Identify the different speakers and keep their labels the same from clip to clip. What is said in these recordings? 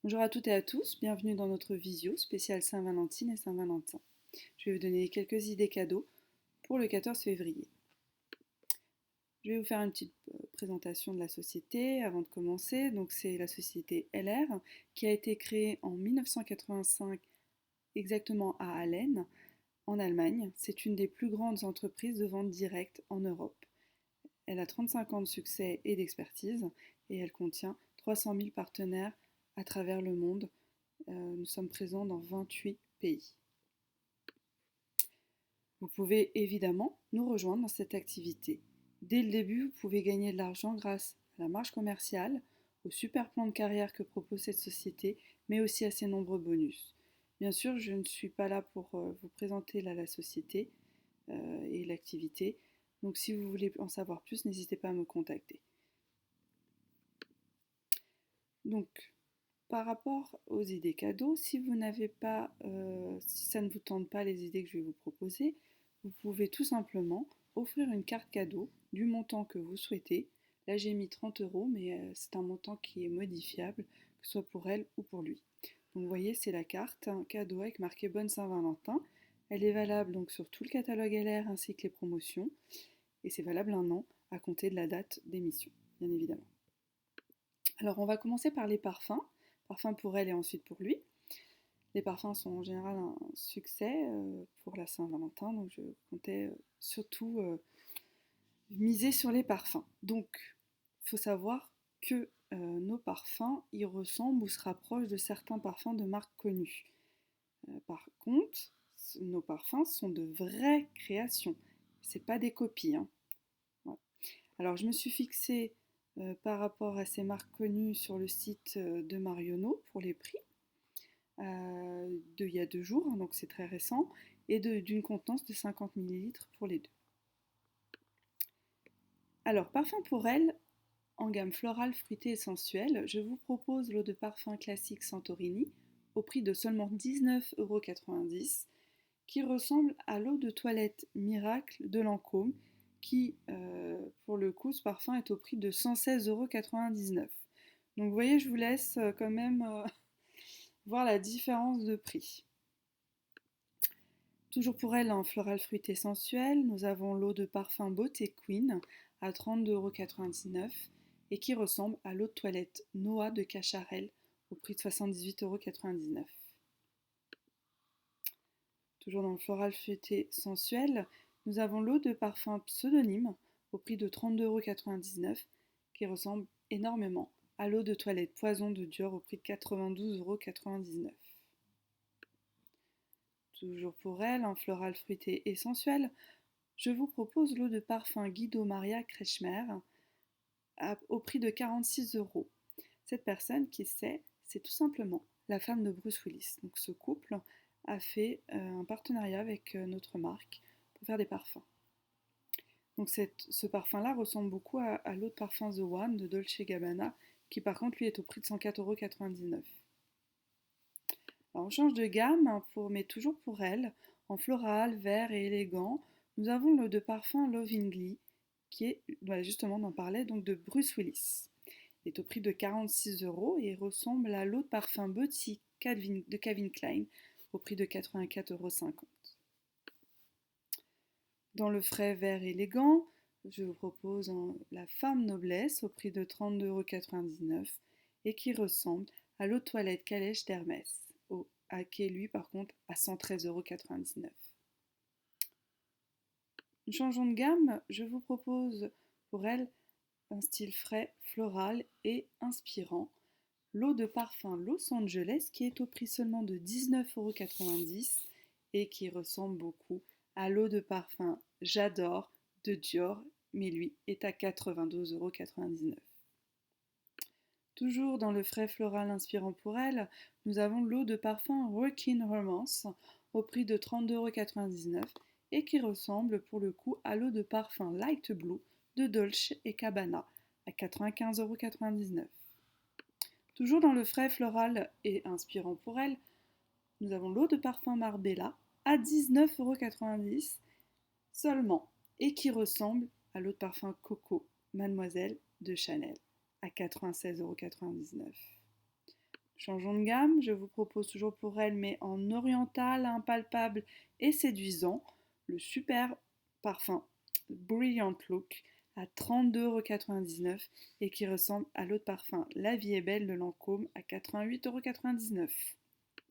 Speaker 1: Bonjour à toutes et à tous, bienvenue dans notre visio spéciale Saint-Valentine et Saint-Valentin. Je vais vous donner quelques idées cadeaux pour le 14 février. Je vais vous faire une petite présentation de la société avant de commencer. Donc c'est la société LR qui a été créée en 1985 exactement à Allen, en Allemagne. C'est une des plus grandes entreprises de vente directe en Europe. Elle a 35 ans de succès et d'expertise et elle contient 300 000 partenaires à travers le monde. Nous sommes présents dans 28 pays. Vous pouvez évidemment nous rejoindre dans cette activité. Dès le début, vous pouvez gagner de l'argent grâce à la marge commerciale, au super plan de carrière que propose cette société, mais aussi à ses nombreux bonus. Bien sûr, je ne suis pas là pour vous présenter la société et l'activité. Donc si vous voulez en savoir plus, n'hésitez pas à me contacter. Donc, par rapport aux idées cadeaux, si vous n'avez pas, si ça ne vous tente pas les idées que je vais vous proposer, vous pouvez tout simplement offrir une carte cadeau du montant que vous souhaitez. Là j'ai mis 30 euros, mais c'est un montant qui est modifiable, que ce soit pour elle ou pour lui. Donc vous voyez, c'est la carte, un cadeau avec marqué Bonne Saint-Valentin. Elle est valable donc sur tout le catalogue LR ainsi que les promotions. Et c'est valable un an à compter de la date d'émission, bien évidemment. Alors on va commencer par les parfums. Parfum pour elle et ensuite pour lui. Les parfums sont en général un succès pour la Saint-Valentin, donc je comptais surtout miser sur les parfums. Donc, il faut savoir que nos parfums, ils ressemblent ou se rapprochent de certains parfums de marques connues. Par contre, nos parfums sont de vraies créations. C'est pas des copies, hein. Ouais. Alors, je me suis fixée par rapport à ces marques connues sur le site de Marionneau pour les prix. Il y a 2 jours, hein, donc c'est très récent, et d'une contenance de 50 millilitres pour les deux. Alors, parfum pour elle, en gamme florale, fruitée et sensuelle, je vous propose l'eau de parfum classique Santorini au prix de seulement 19,90 € qui ressemble à l'eau de toilette Miracle de Lancôme qui, pour le coup, ce parfum est au prix de 116,99 €. Donc vous voyez, je vous laisse quand même voir la différence de prix. Toujours pour elle en floral fruité sensuel, nous avons l'eau de parfum Beauté Queen à 32,99 € et qui ressemble à l'eau de toilette Noah de Cacharel au prix de 78,99 €. Toujours dans le floral fruité sensuel, nous avons l'eau de parfum Pseudonyme au prix de 32,99 € qui ressemble énormément à l'eau de toilette Poison de Dior au prix de 92,99 €. Toujours pour elle, en floral fruité et sensuel, je vous propose l'eau de parfum Guido Maria Kretschmer au prix de 46 €. Cette personne, qui c'est tout simplement la femme de Bruce Willis. Donc ce couple a fait un partenariat avec notre marque pour faire des parfums. Donc ce parfum-là ressemble beaucoup à l'eau de parfum The One de Dolce Gabbana, qui par contre lui est au prix de 104,99 €. Alors on change de gamme, mais toujours pour elle, en floral, vert et élégant, nous avons l'eau de parfum Lovingly, qui est, voilà, justement, on en parlait, donc de Bruce Willis. Il est au prix de 46 € et ressemble à l'eau de parfum Beauty de Calvin Klein, au prix de 84,50 €. Dans le frais vert élégant, je vous propose la Femme Noblesse au prix de 32,99 € et qui ressemble à l'eau de toilette Calèche d'Hermès, qui est lui par contre à 113,99 €. Changeons de gamme, je vous propose pour elle un style frais, floral et inspirant. L'eau de parfum Los Angeles qui est au prix seulement de 19,90 € et qui ressemble beaucoup à l'eau de parfum J'adore de Dior, mais lui est à 92,99 €. Toujours dans le frais floral inspirant pour elle, nous avons l'eau de parfum Working Romance au prix de 32,99 € et qui ressemble pour le coup à l'eau de parfum Light Blue de Dolce & Gabbana à 95,99 €. Toujours dans le frais floral et inspirant pour elle, nous avons l'eau de parfum Marbella à 19,90 € seulement et qui ressemble à l'eau de parfum Coco Mademoiselle de Chanel à 96,99 €. Changeons de gamme, je vous propose toujours pour elle, mais en oriental, impalpable et séduisant, le super parfum Brilliant Look à 32,99 € et qui ressemble à l'autre parfum La Vie est Belle de Lancôme à 88,99 €.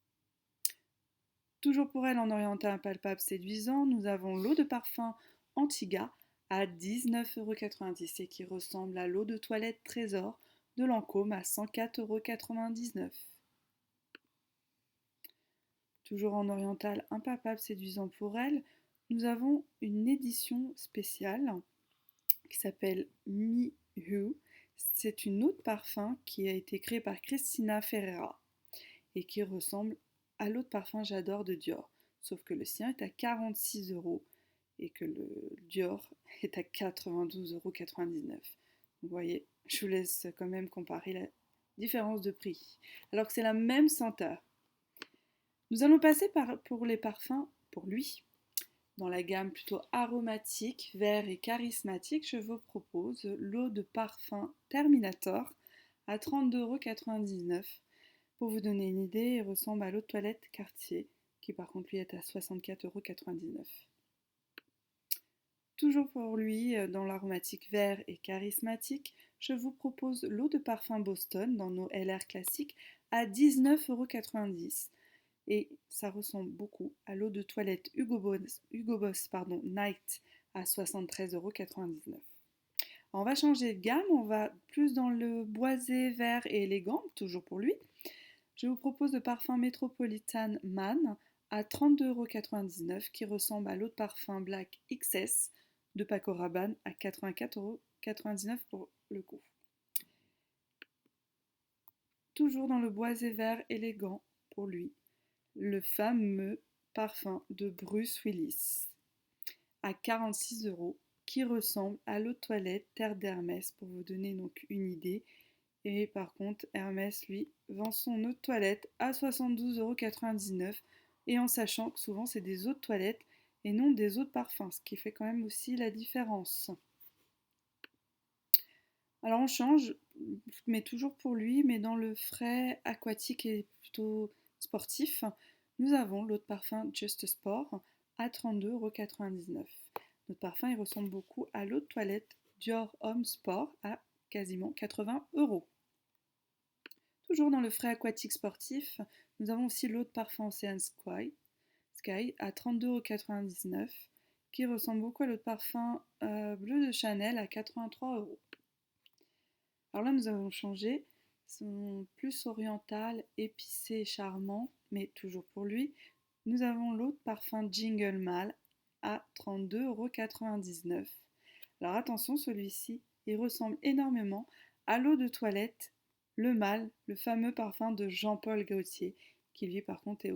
Speaker 1: Toujours pour elle en oriental impalpable séduisant, nous avons l'eau de parfum Antiga à 19,90 € et qui ressemble à l'eau de toilette Trésor de Lancôme à 104,99 €. Toujours en oriental impalpable séduisant pour elle, nous avons une édition spéciale qui s'appelle Me Who. C'est une eau de parfum qui a été créée par Cristina Ferreira et qui ressemble à l'eau de parfum J'adore de Dior. Sauf que le sien est à 46 € et que le Dior est à 92,99 €. Vous voyez, je vous laisse quand même comparer la différence de prix. Alors que c'est la même senteur. Nous allons passer pour les parfums pour lui. Dans la gamme plutôt aromatique, vert et charismatique, je vous propose l'eau de parfum Terminator à 32,99 €. Pour vous donner une idée, il ressemble à l'eau de toilette Cartier, qui par contre lui est à 64,99 €. Toujours pour lui, dans l'aromatique vert et charismatique, je vous propose l'eau de parfum Boston dans nos LR classiques à 19,90 € et ça ressemble beaucoup à l'eau de toilette Hugo Boss Night à 73,99 €. On va changer de gamme, on va plus dans le boisé vert et élégant, toujours pour lui. Je vous propose le parfum Metropolitan Man à 32,99 € qui ressemble à l'eau de parfum Black XS de Paco Rabanne à 84,99 € pour le coup. Toujours dans le boisé vert élégant pour lui, le fameux parfum de Bruce Willis à 46 € qui ressemble à l'eau de toilette Terre d'Hermès pour vous donner donc une idée. Et par contre, Hermès, lui, vend son eau de toilette à 72,99 € et en sachant que souvent c'est des eaux de toilette et non des eaux de parfum, ce qui fait quand même aussi la différence. Alors on change, mais toujours pour lui, mais dans le frais aquatique et plutôt sportif, nous avons l'eau de parfum Just Sport à 32,99 €. Notre parfum il ressemble beaucoup à l'eau de toilette Dior Homme Sport à quasiment 80 €. Toujours dans le frais aquatique sportif, nous avons aussi l'eau de parfum Ocean Sky à 32,99 € qui ressemble beaucoup à l'eau de parfum bleu de Chanel à 83 €. Alors là, nous avons changé, sont plus oriental, épicé, charmant, mais toujours pour lui. Nous avons l'eau de parfum Jingle Male à 32,99 €. Alors attention, celui-ci, il ressemble énormément à l'eau de toilette Le Male, le fameux parfum de Jean-Paul Gaultier, qui lui par contre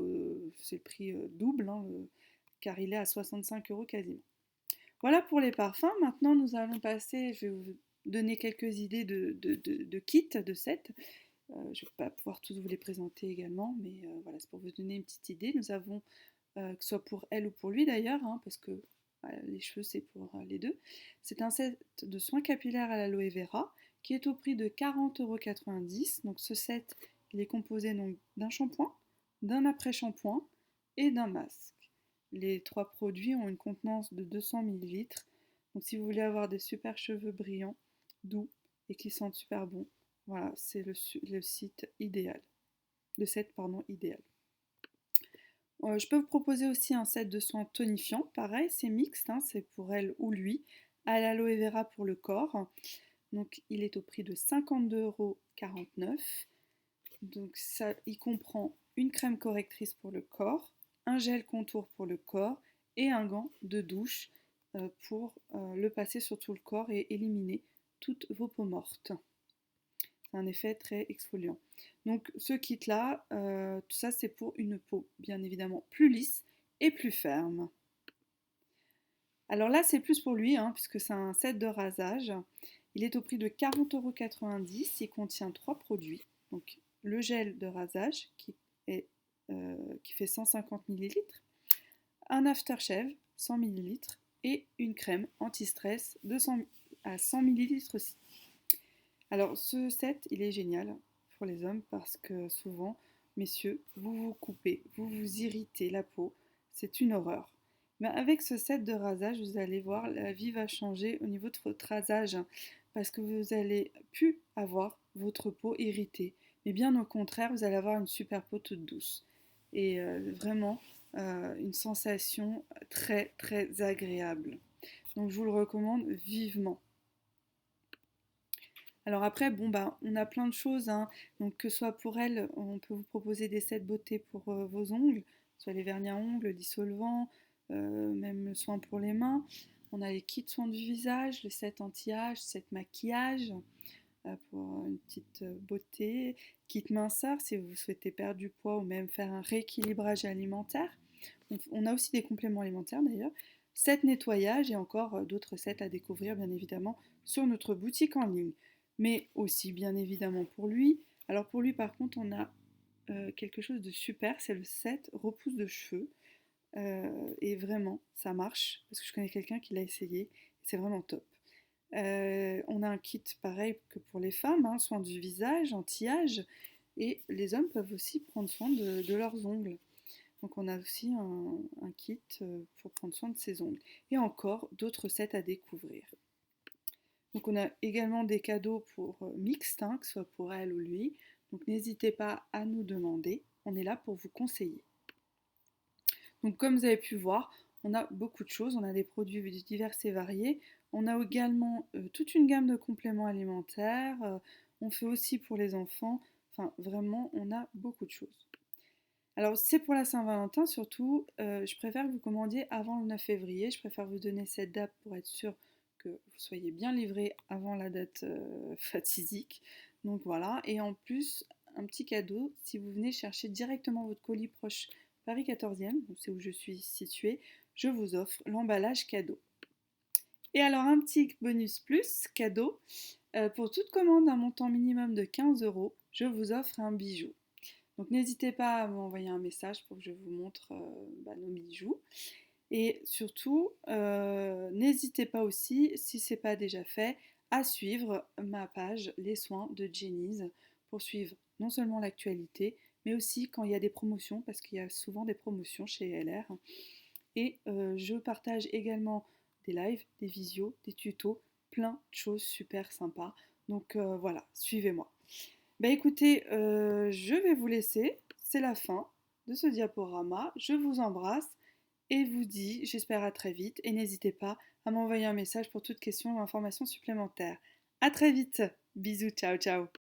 Speaker 1: c'est le prix double, hein, car il est à 65 € quasiment. Voilà pour les parfums. Maintenant, nous allons passer, je vais vous donner quelques idées de kits, de sets. Je ne vais pas pouvoir tous vous les présenter également, mais voilà, c'est pour vous donner une petite idée. Nous avons, que ce soit pour elle ou pour lui d'ailleurs, hein, parce que voilà, les cheveux c'est pour les deux. C'est un set de soins capillaires à l'aloe vera qui est au prix de 40,90 €. Donc ce set, il est composé donc d'un shampoing, d'un après-shampoing et d'un masque. Les trois produits ont une contenance de 200 ml. Donc si vous voulez avoir des super cheveux brillants, doux et qui sentent super bon, voilà, c'est le site idéal. Le set pardon, idéal. Je peux vous proposer aussi un set de soins tonifiants. Pareil, c'est mixte, hein, c'est pour elle ou lui. À l'aloe vera pour le corps. Donc il est au prix de 52,49 €. Donc ça, il comprend une crème correctrice pour le corps, un gel contour pour le corps et un gant de douche pour le passer sur tout le corps et éliminer toutes vos peaux mortes. C'est un effet très exfoliant. Donc ce kit-là, tout ça c'est pour une peau bien évidemment plus lisse et plus ferme. Alors là c'est plus pour lui, hein, puisque c'est un set de rasage. Il est au prix de 40,90 €. Il contient 3 produits. Donc le gel de rasage qui fait 150 ml, un aftershave 100 ml et une crème anti-stress à 100 ml aussi. Alors ce set, il est génial. pour les hommes parce que souvent, messieurs, vous vous coupez, vous vous irritez la peau, c'est une horreur. Mais avec ce set de rasage, vous allez voir, la vie va changer au niveau de votre rasage parce que vous allez plus avoir votre peau irritée. Mais bien au contraire, vous allez avoir une super peau toute douce. Et vraiment, une sensation très très agréable. Donc je vous le recommande vivement. Alors après, bon bah, on a plein de choses, hein. Donc que ce soit pour elle, on peut vous proposer des sets beauté pour vos ongles, soit les vernis à ongles, dissolvants, même le soin pour les mains. On a les kits soins du visage, le set anti-âge, set maquillage pour une petite beauté, kit minceur si vous souhaitez perdre du poids ou même faire un rééquilibrage alimentaire. On a aussi des compléments alimentaires d'ailleurs. Set nettoyage et encore d'autres sets à découvrir bien évidemment sur notre boutique en ligne. Mais aussi bien évidemment pour lui. Alors pour lui par contre on a quelque chose de super, c'est le set repousse de cheveux. Et vraiment ça marche parce que je connais quelqu'un qui l'a essayé. C'est vraiment top. On a un kit pareil que pour les femmes, hein, soin du visage, anti-âge. Et les hommes peuvent aussi prendre soin de leurs ongles. Donc on a aussi un kit pour prendre soin de ses ongles. Et encore d'autres sets à découvrir. Donc on a également des cadeaux pour mixtes, hein, que ce soit pour elle ou lui. Donc n'hésitez pas à nous demander. On est là pour vous conseiller. Donc comme vous avez pu voir, on a beaucoup de choses. On a des produits divers et variés. On a également toute une gamme de compléments alimentaires. On fait aussi pour les enfants. Enfin vraiment, on a beaucoup de choses. Alors c'est pour la Saint-Valentin surtout, je préfère que vous commandiez avant le 9 février, je préfère vous donner cette date pour être sûr que vous soyez bien livré avant la date fatidique. Donc voilà, et en plus, un petit cadeau, si vous venez chercher directement votre colis proche Paris 14e, c'est où je suis située, je vous offre l'emballage cadeau. Et alors un petit bonus plus cadeau, pour toute commande d'un montant minimum de 15 euros, je vous offre un bijou. Donc n'hésitez pas à m'envoyer un message pour que je vous montre nos bijoux. Et surtout, n'hésitez pas aussi, si ce n'est pas déjà fait, à suivre ma page Les Soins de Jenny's pour suivre non seulement l'actualité, mais aussi quand il y a des promotions, parce qu'il y a souvent des promotions chez LR. Et je partage également des lives, des visios, des tutos, plein de choses super sympas. Donc voilà, suivez-moi. Bah écoutez, je vais vous laisser, c'est la fin de ce diaporama. Je vous embrasse et vous dis, j'espère à très vite. Et n'hésitez pas à m'envoyer un message pour toute question ou information supplémentaire. À très vite, bisous, ciao ciao.